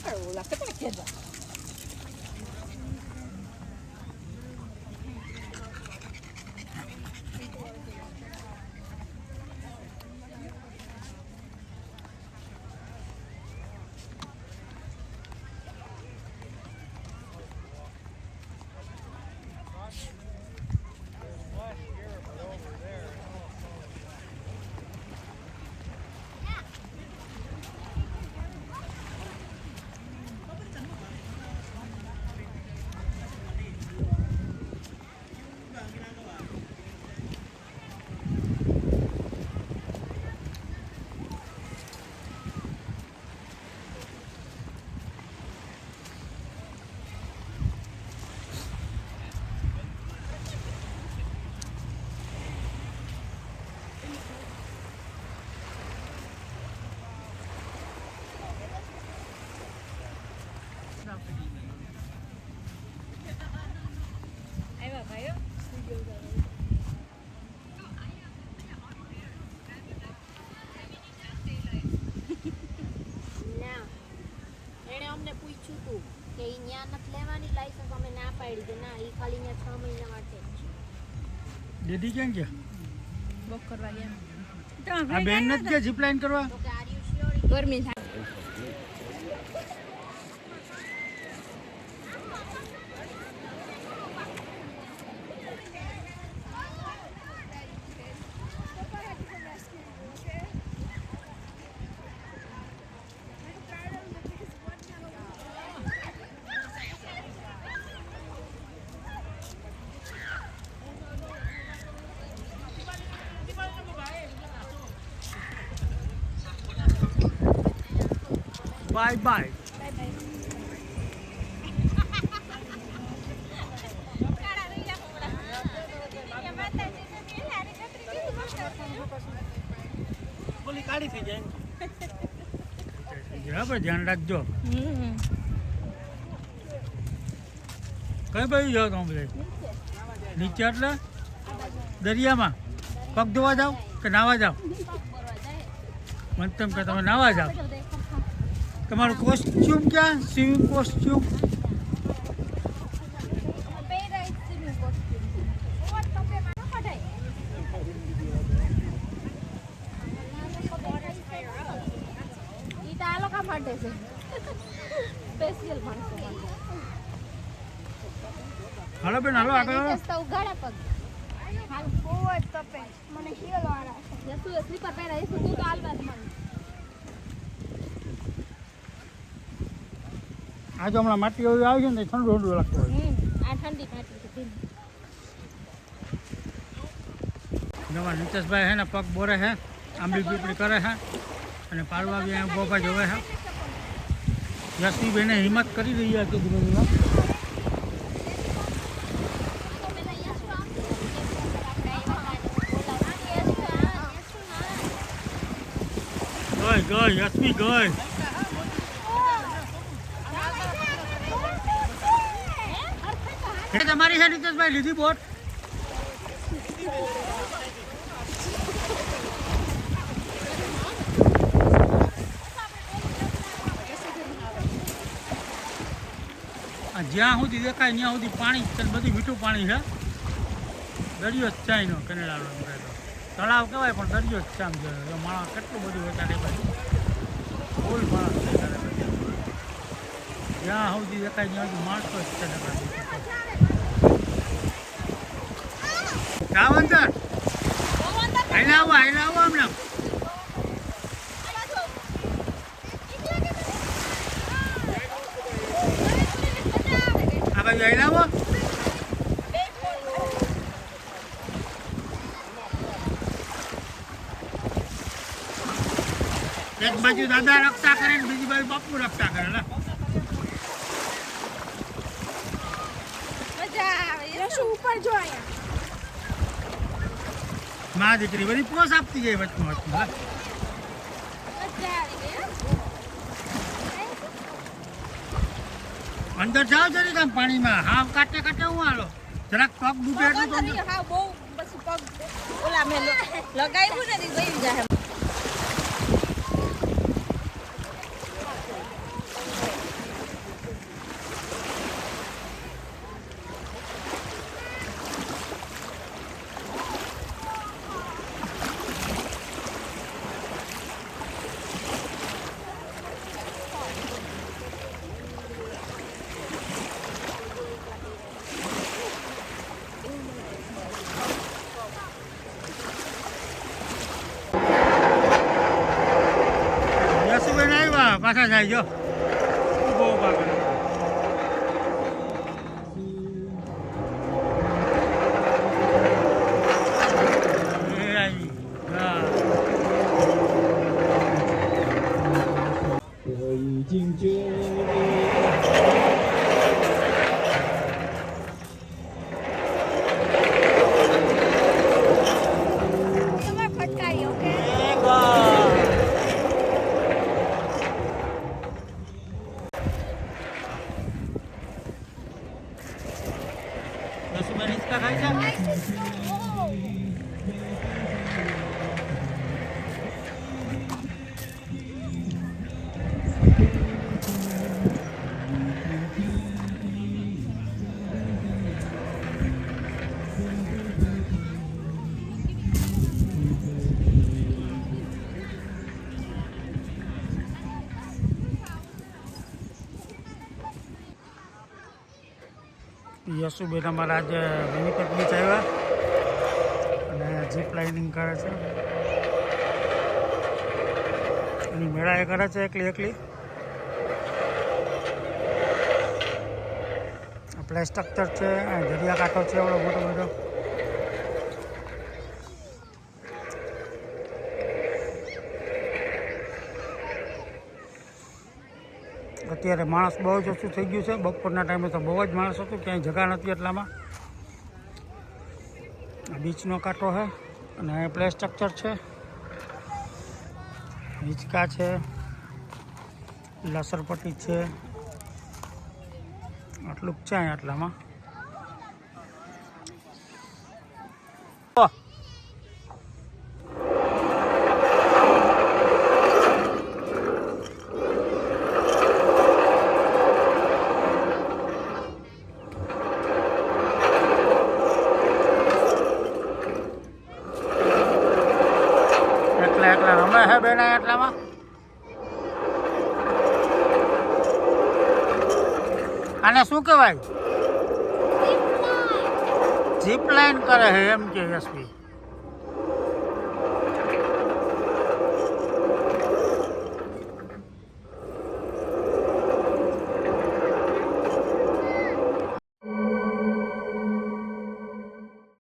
ઓલા કેટલા કેજા દીદી કેમ છે બુક કરવા ગયા આ બેન નથી કે જીપ લાઈન કરવા ગરમી થાય બાય બાય બોલી કાઢી થઈ જાય ધ્યાન રાખજો કઈ બાજુ જાઓ તમે બધા નીચે એટલે દરિયામાં પગ ધોવા જાઓ કે નાવા જાઓ મને તેમ કે તમે નાવા જાઓ તમારું કોસ્ટ્યુમ ક્યાં સ્વિમિંગ કોસ્ટ્યુમ હાલો બેન હાલો આગળ સ્લીપર પહેરા તું તો હાલવા જ આજે હમણાં માટી એવી આવી છે ને ઠંડુ ઠંડુ લાગતું હોય આ ઠંડી માટી છે જવા નીતેશભાઈ હે ને પગ બોરે હે આંબલી પીપળી કરે છે અને પાડવા બી અહીંયા બોપા જોવે છે યશવીબેને હિંમત કરી રહી છે ધીમે ગઈ યશવી ગઈ તમારી છે નીતેશભાઈ લીધી બોટ જ્યાં સુધી દેખાય ત્યાં સુધી પાણી બધું મીઠું પાણી છે દરિયો જ છે એનો કેનેડાનો તળાવ કહેવાય પણ દરિયો જ છે આમ છે માણસ કેટલું બધું વધારે બાજુ ફૂલ માણસ જ્યાં સુધી દેખાય ત્યાં સુધી માણસો જ છે અંદર આઈને આવો હમણાં આ બાજુ આઈને આવો એક બાજુ દાદા રક્ષા કરે ને બીજી બાજુ બાપુ રક્ષા કરે ને ઉપર જો અહીંયા માં દીકરી બધી પોસ આપતી જાય વચમાં અંદર જાઓ જરી કામ પાણીમાં હાવ કાટે કાટે હું હાલો જરાક પગ ડૂબે એટલું તો હા બહુ બસ પગ ઓલા મે લગાવ્યું ને ગઈ જાય પાછા જાય જો ઊભો ઊભા કરે એ આવી હા તમારે ફટકારી ઓકે રસુબેન હિંચકા ખાય છે યશુબેન અમારા આજે વિનિપેટ બીચ આવ્યા અને જીપ લાઇનિંગ કરે છે એની મેળા એ કરે છે એકલી એકલી પ્લે સ્ટ્રક્ચર છે દરિયાકાંઠો છે એવડો મોટો બધો અત્યારે માણસ બહુ જ ઓછું થઈ ગયું છે બપોરના ટાઈમે તો બહુ જ માણસ હતું ક્યાંય જગા નથી એટલામાં બીચનો કાંઠો છે અને પ્લે સ્ટ્રક્ચર છે હિંચકા છે લસરપટ્ટી છે આટલું જ છે અહીંયા આટલામાં એકલા રમે હે બેન એટલામાં આને શું કહેવાય જીપ લાઈન કરે છે એમ કે યશવી